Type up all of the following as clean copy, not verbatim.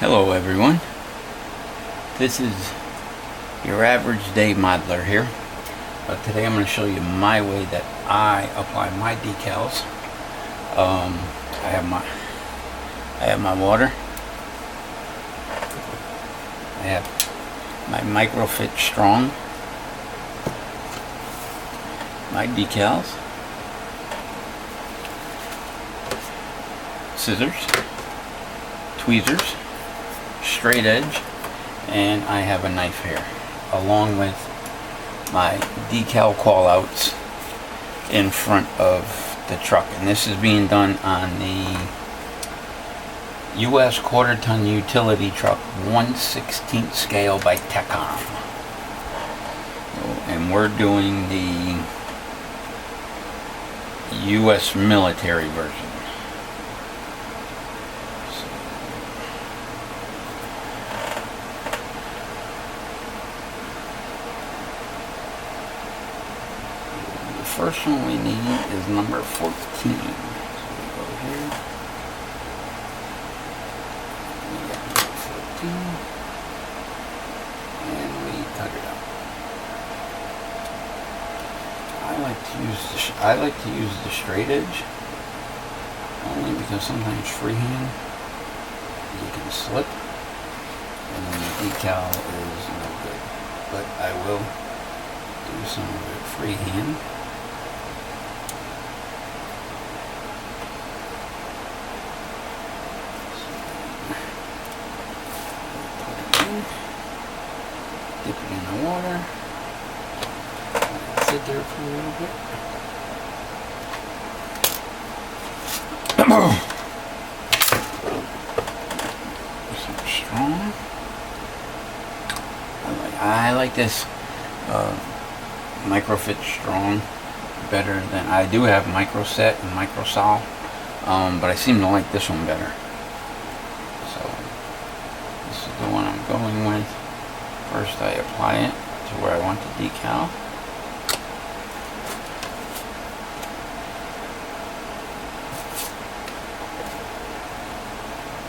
Hello everyone, this is your average day modeler here. Today I'm going to show you my way that I apply my decals. I have my water, I have my Microfit Strong, my decals, scissors, tweezers, straight edge, and I have a knife here, along with my decal callouts in front of the truck. And this is being done on the US quarter-ton utility truck 1/16 scale by Decals. And we're doing the US military version. The first one we need is number 14. So we go here. We got number 14. And we cut it out. I like to use the straight edge only because sometimes freehand you can slip and then the decal is no good. But I will do some of it freehand. Dip it in the water, sit there for a little bit. Some strong. I like this Microfit Strong better than I do have Microset and Microsol, but I seem to like this one better. So this is the one I'm going with. First I apply it to where I want the decal.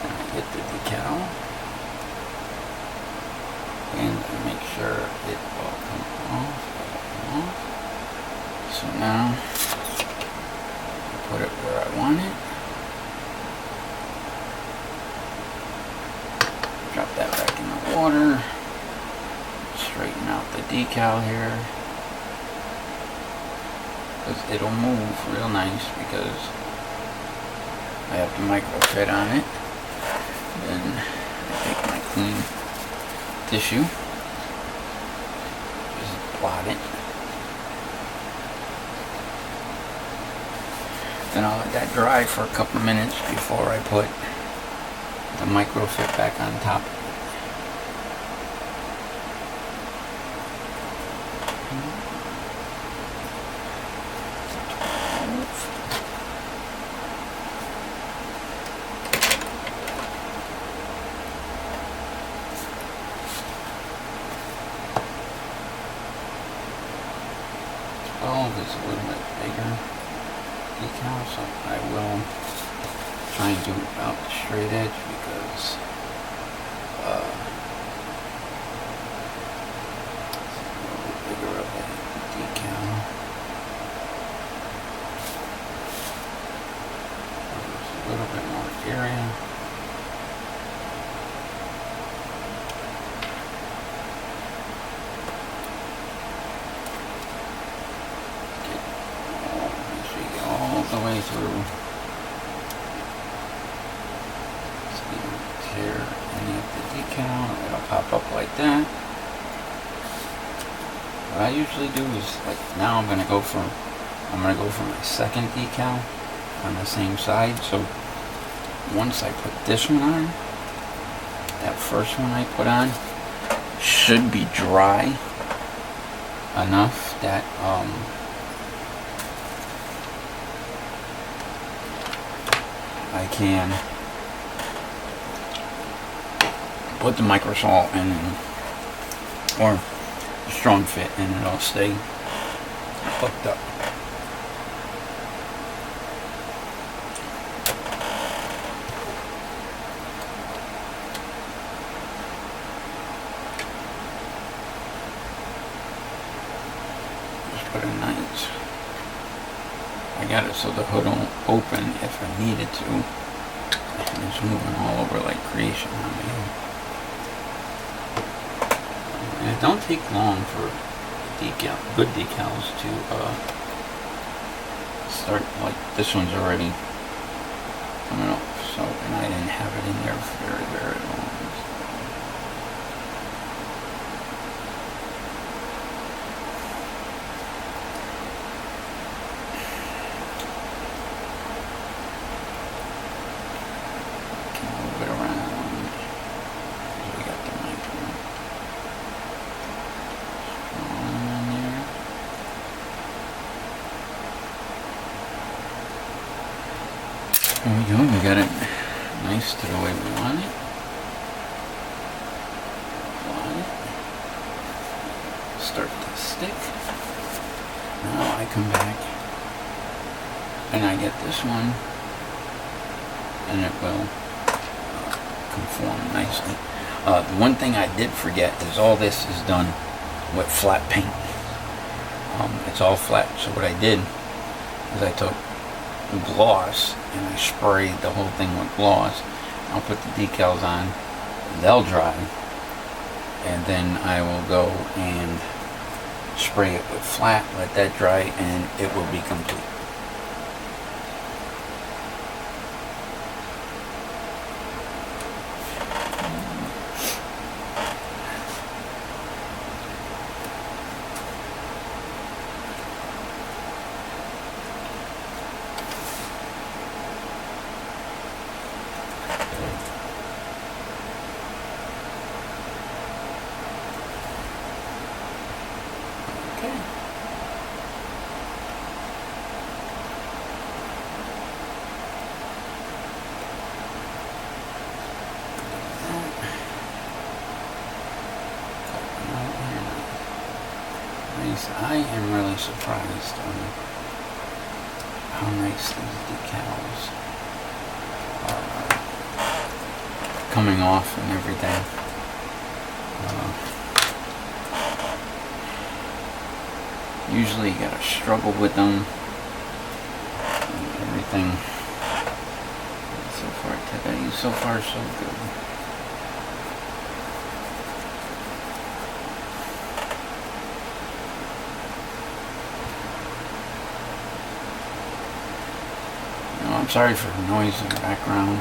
And I get the decal. And I make sure it all comes off. So now I put it where I want it. Drop that back in the water. Straighten out the decal here, because it'll move real nice because I have the Microfit on it. Then I take my clean tissue, just blot it. Then I'll let that dry for a couple minutes before I put the Microfit back on top. Is a little bit bigger decal, so I will try and do about the straight edge because a little bit bigger of a decal. There's a little bit more area. The way through. So you don't tear any of the decal, it'll pop up like that. What I usually do is, like now I'm gonna go for my second decal on the same side. So once I put this one on, that first one I put on should be dry enough that I can put the Microsol in, or Strong Fit, and it'll stay hooked up. put a nice. I got it so the hood will open if I needed to. And it's moving all over like creation on me. And it don't take long for good decals to start. Like this one's already coming off. So, and I didn't have it in there very, very long. There we go, we got it nice to the way we want it. Apply it. Start to stick. Now I come back and I get this one and it will conform nicely. The one thing I did forget is all this is done with flat paint. It's all flat, so what I did is I took gloss and I sprayed the whole thing with gloss. I'll put the decals on, they'll dry, and then I will go and spray it with flat, let that dry, and it will be complete. I am really surprised on how nice these decals are coming off and everything. Usually you gotta struggle with them and everything. So far today, so far so good. I'm sorry for the noise in the background.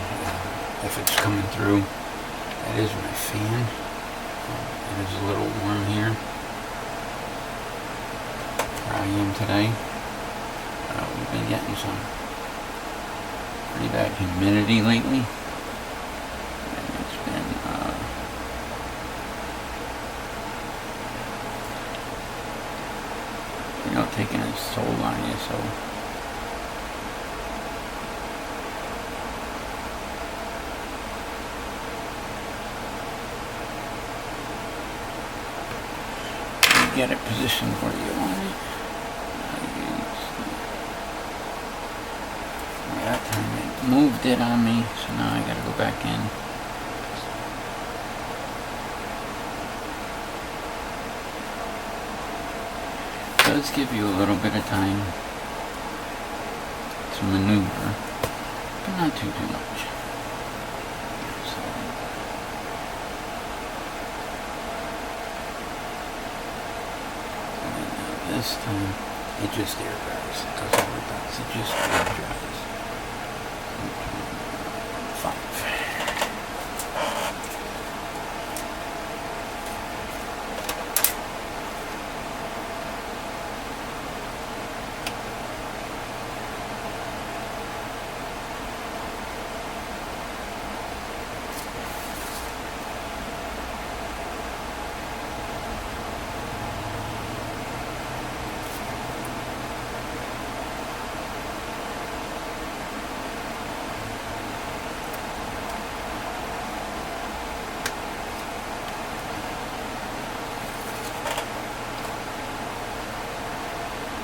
If it's coming through, that is my fan. It is a little warm here where I am today. We've been getting some pretty bad humidity lately. And it's been taking its toll on you, so get it positioned where you want it. That time it moved it on me, so now I gotta go back in. It does give you a little bit of time to maneuver, but not too much. This time, it just air dries. That's all it does. It just air dries. 5.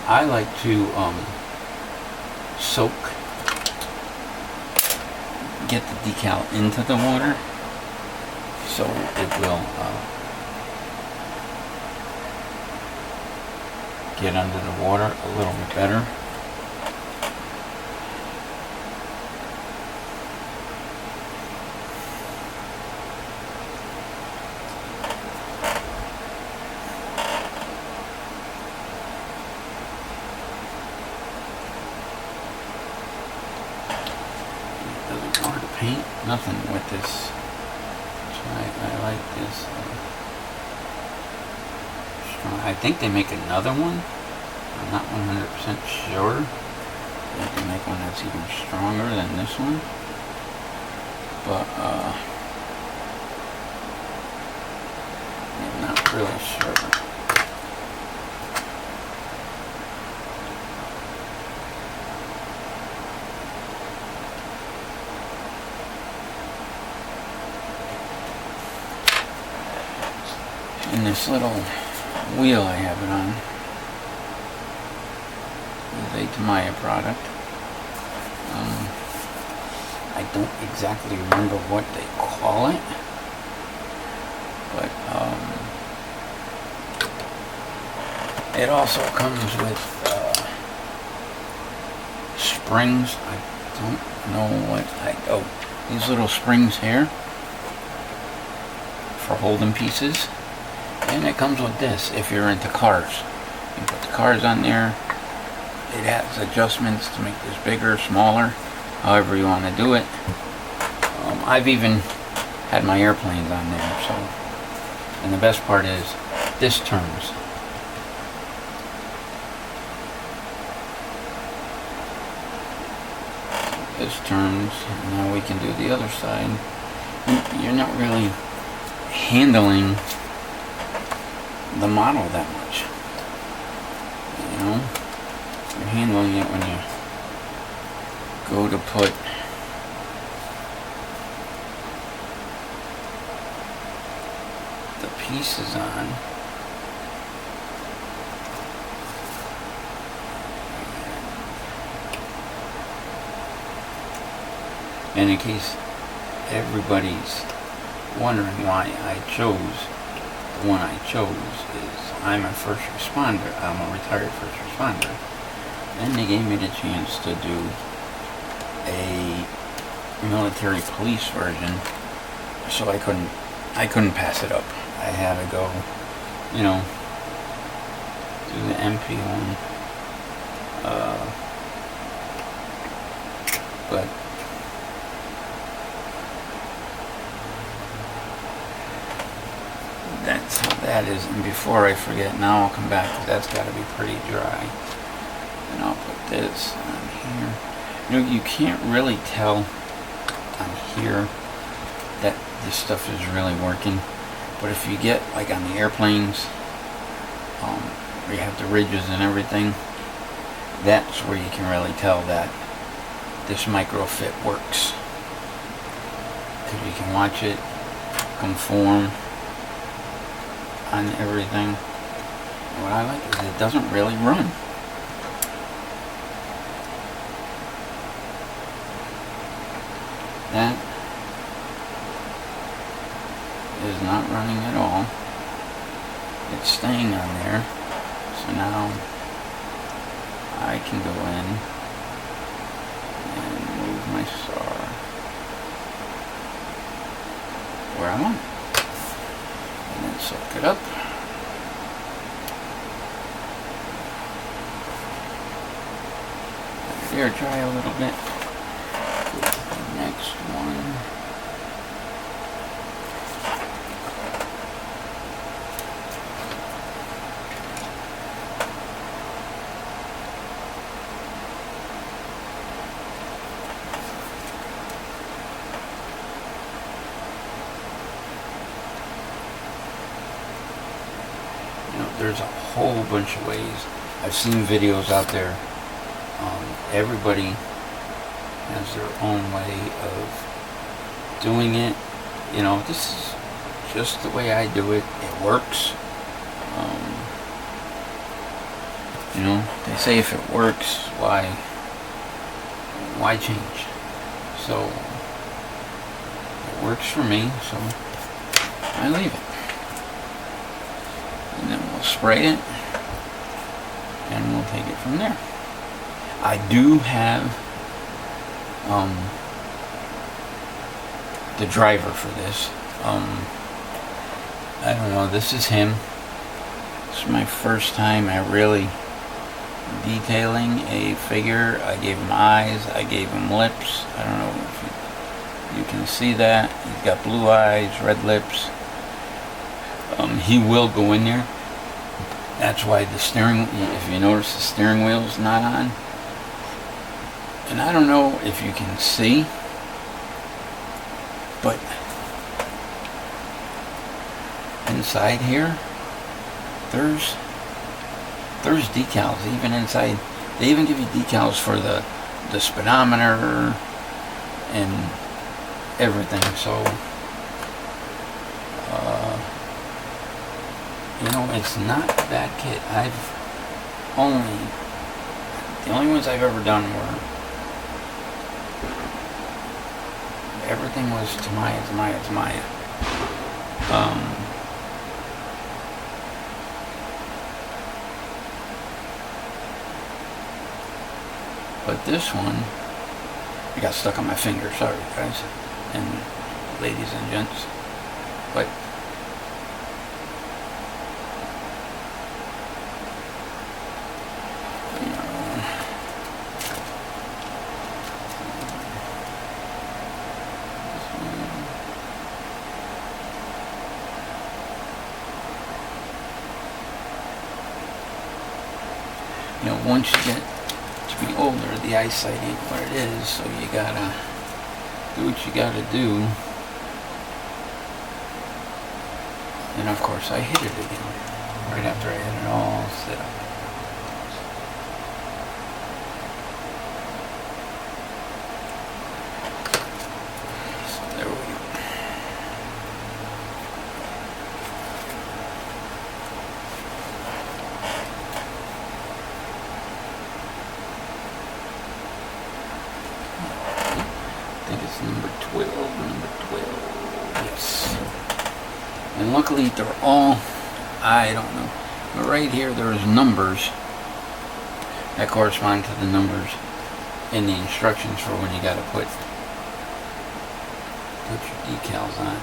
I like to get the decal into the water, so it will get under the water a little bit better. Doesn't hard to paint, nothing with this. I like this. Strong. I think they make another one. I'm not 100% sure. I think they make one that's even stronger than this one. But I'm not really sure. And this little wheel I have it on is a Tamiya product. I don't exactly remember what they call it, but it also comes with springs. I don't know what these little springs here for holding pieces. And it comes with this if you're into cars. You put the cars on there. It has adjustments to make this bigger, smaller, however you want to do it. I've even had my airplanes on there. So, and the best part is this turns. This turns. And now we can do the other side. You're not really handling the model that much, you know. You're handling it when you go to put the pieces on. And in case everybody's wondering why I chose the one I chose is I'm a first responder. I'm a retired first responder. And they gave me the chance to do a military police version, so I couldn't pass it up. I had to go, you know, do the MP one. But that's how that is. And before I forget, now I'll come back, because that's got to be pretty dry. And I'll put this on here. You know, you can't really tell on here that this stuff is really working. But if you get, like on the airplanes, where you have the ridges and everything, that's where you can really tell that this microfit works. Because you can watch it conform on everything. And what I like is it doesn't really run. That is not running at all. It's staying on there. So now I can go in and move my star where I want it. And then soak it up. Let it air dry a little bit. The next one. There's a whole bunch of ways. I've seen videos out there. Everybody has their own way of doing it. You know, this is just the way I do it. It works. You know, they say if it works, why change? So it works for me, so I leave it. And then we'll spray it. and take it from there. I do have the driver for this. I don't know, this is him. This is my first time really detailing a figure. I gave him eyes, I gave him lips. I don't know if you can see that. He's got blue eyes, red lips. He will go in there. That's why the steering, if you notice, the steering wheel's not on. And I don't know if you can see, but inside here, there's decals even inside. They even give you decals for the speedometer and everything. So you know, it's not a bad kit. The only ones I've ever done were, everything was Tamiya. But this one, it got stuck on my finger. Sorry, guys and ladies and gents. But you know, once you get to be older, the eyesight ain't what it is, so you gotta do what you gotta do. And of course I hit it again, right after I had it all set up. So there we go. I think it's number 12, yes. And luckily they're all, I don't know, but right here there's numbers that correspond to the numbers in the instructions for when you gotta put your decals on.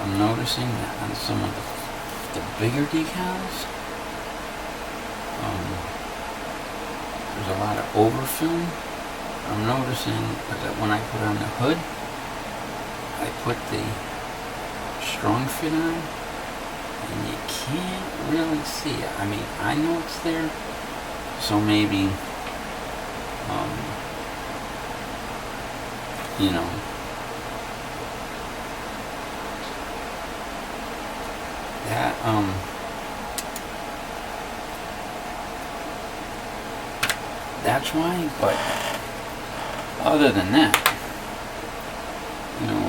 I'm noticing that on some of the bigger decals, there's a lot of overfill. I'm noticing that when I put on the hood, I put the strong fit on, and you can't really see it. I mean, I know it's there, so maybe, you know, that, that's why. But other than that, you know,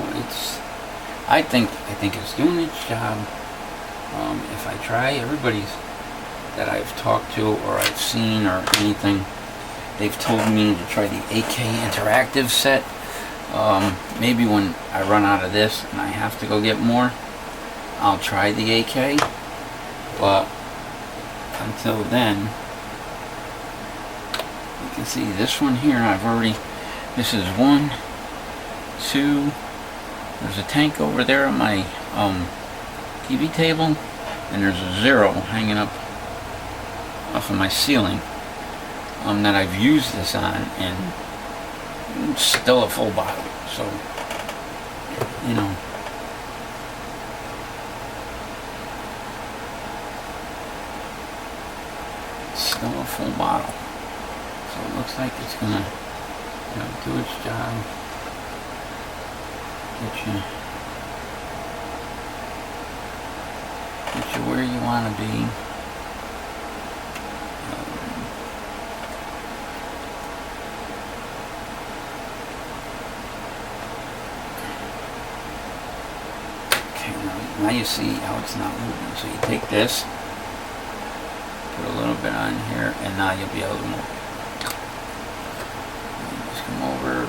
I think it's doing its job. If I try, everybody's that I've talked to or I've seen or anything, they've told me to try the AK interactive set. Maybe when I run out of this and I have to go get more, I'll try the AK. But until then, you can see this one here, this is 1, 2, there's a tank over there on my TV table, and there's a 0 hanging up off of my ceiling that I've used this on, and it's still a full bottle. So, you know, it's still a full bottle. So it looks like it's gonna, you know, do its job. Get you where you want to be. Okay, now you see how it's not moving. So you take this, put a little bit on here, and now you'll be able to move it. Just come over,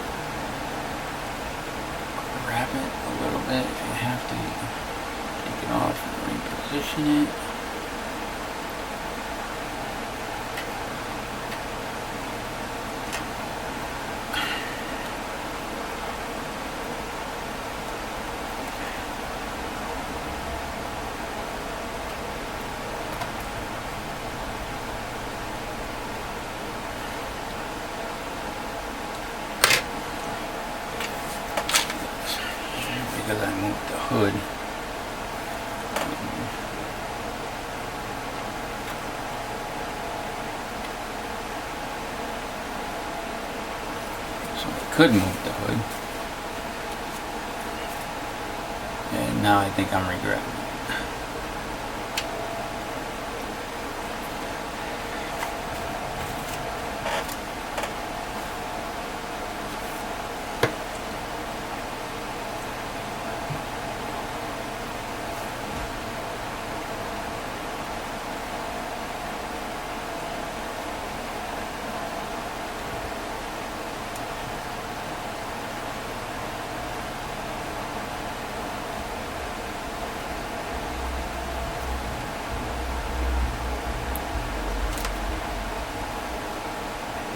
grab it a little bit. If you have to, take it off and reposition it. because I moved the hood. So I could move the hood. And now I think I'm regretting it.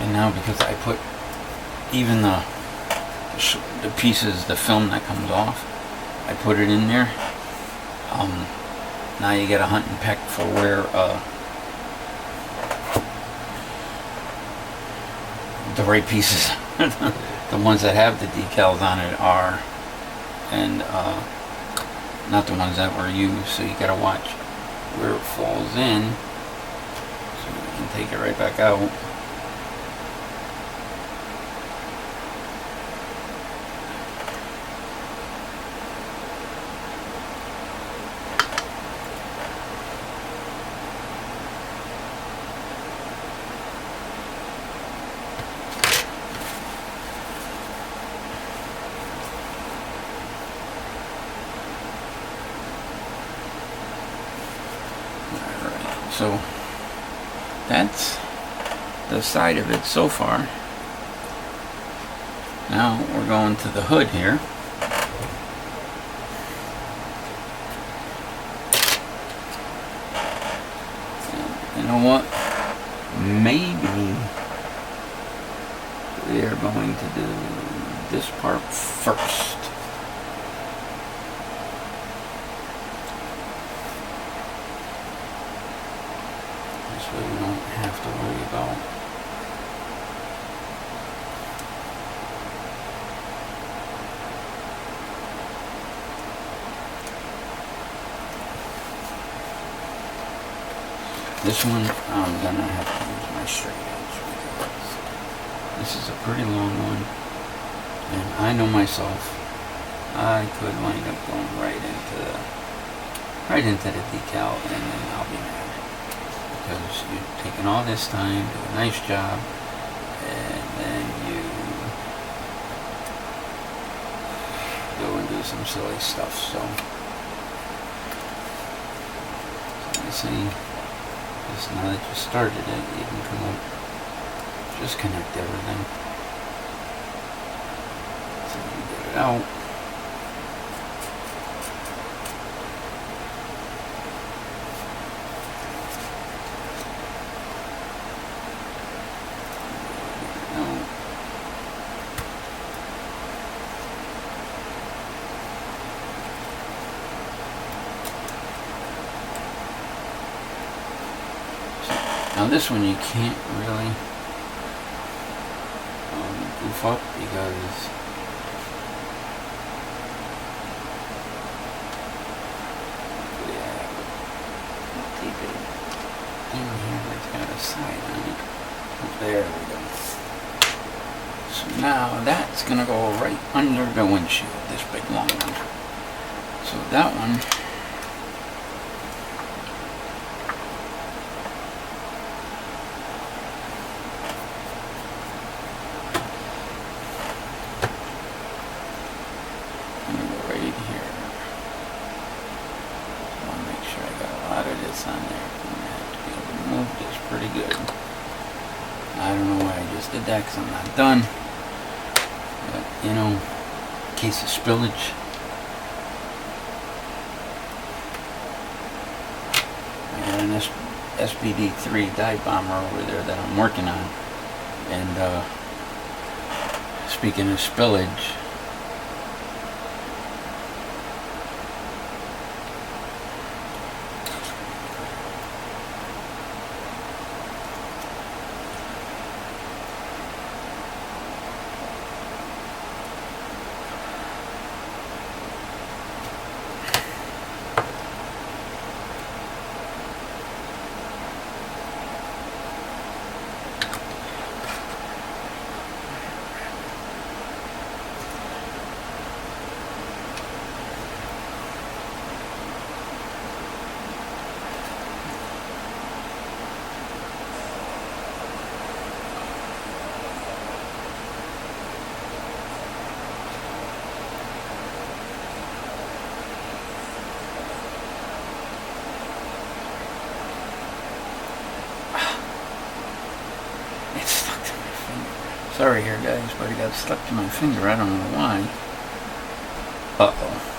And now because I put even the pieces, the film that comes off, I put it in there. Now you get a hunt and peck for where the right pieces, the ones that have the decals on it are, and not the ones that were used. So you gotta watch where it falls in, so you can take it right back out. So that's the side of it so far. Now we're going to the hood here. And you know what? Maybe we are going to do this part first. So we don't have to worry about this one. I'm gonna have to use my straight edge because this is a pretty long one, and I know myself, I could wind up going right into the decal, and then I'll be mad. Because you're taking all this time, do a nice job, and then you go and do some silly stuff. So I see, just now that you started it, you can come up, just connect everything. So you get it out. Now this one you can't really goof up because we have a big thing here that's got a side on it. There we go. So now that's going to go right under the windshield, this big long one. So that one, on there. I'm going to have to be able to move this pretty good. I don't know why I just did that because I'm not done. But, you know, in case of spillage. I got an SBD3 dive bomber over there that I'm working on. And speaking of spillage, finger. Sorry here guys, but it got stuck to my finger. I don't know why. Uh-oh.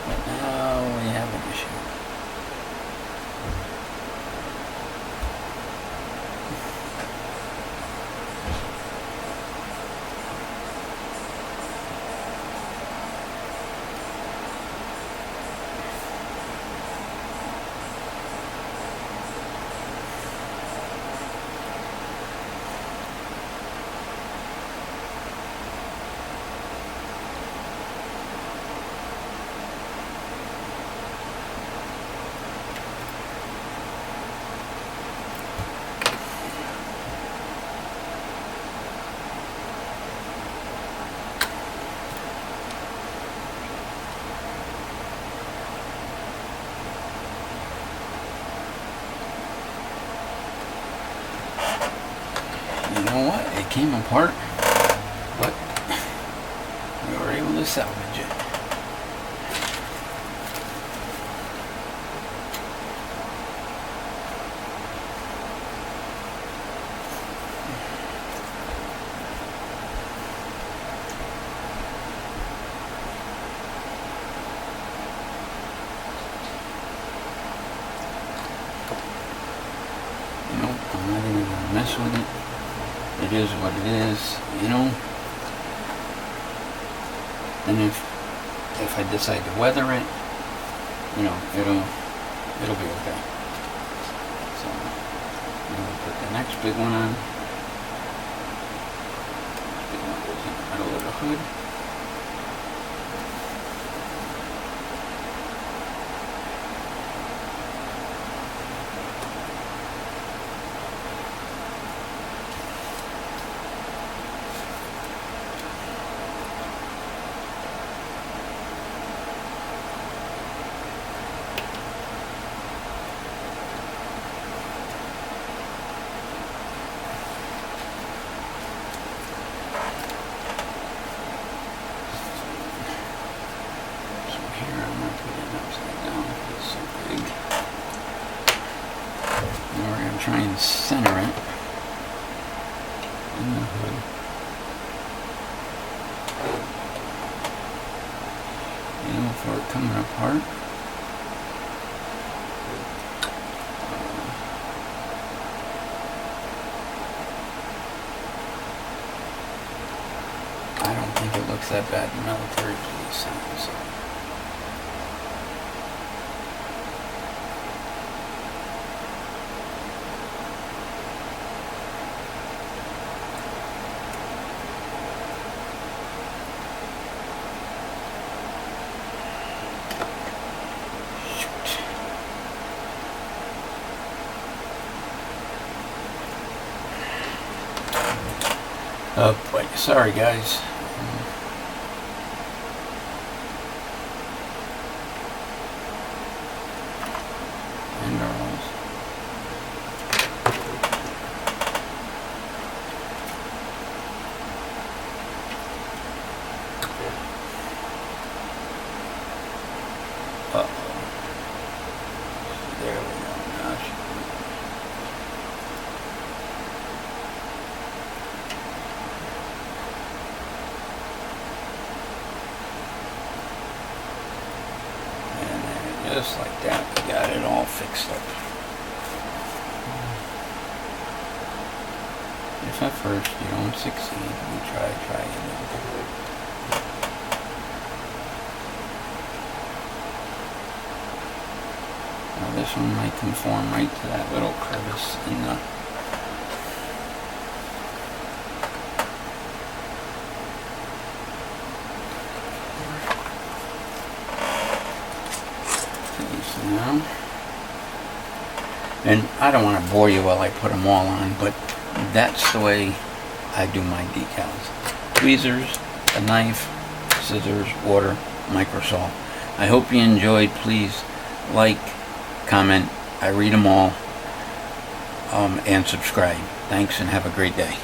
But now we have an issue. You know what? It came apart, but we were able to salvage it. You know, I'm not even gonna mess with it. It is what it is, you know. And if I decide to weather it, you know, it'll be okay. So I'm gonna put the next big one on. Big one goes in the middle of the hood. Try and center it in the hood. You know, for it coming apart. I don't think it looks that bad in military police signs. So. Oh boy, sorry guys. And girls. Uh-oh. There we go. Gosh. Just like that, we got it all fixed up. If at first you don't succeed, we try again. Now this one might conform right to that little crevice in the now. And I don't want to bore you while I put them all on, but that's the way I do my decals. Tweezers, a knife, scissors, water, microsol. I hope you enjoyed. Please like, comment, I read them all, and subscribe. Thanks and have a great day.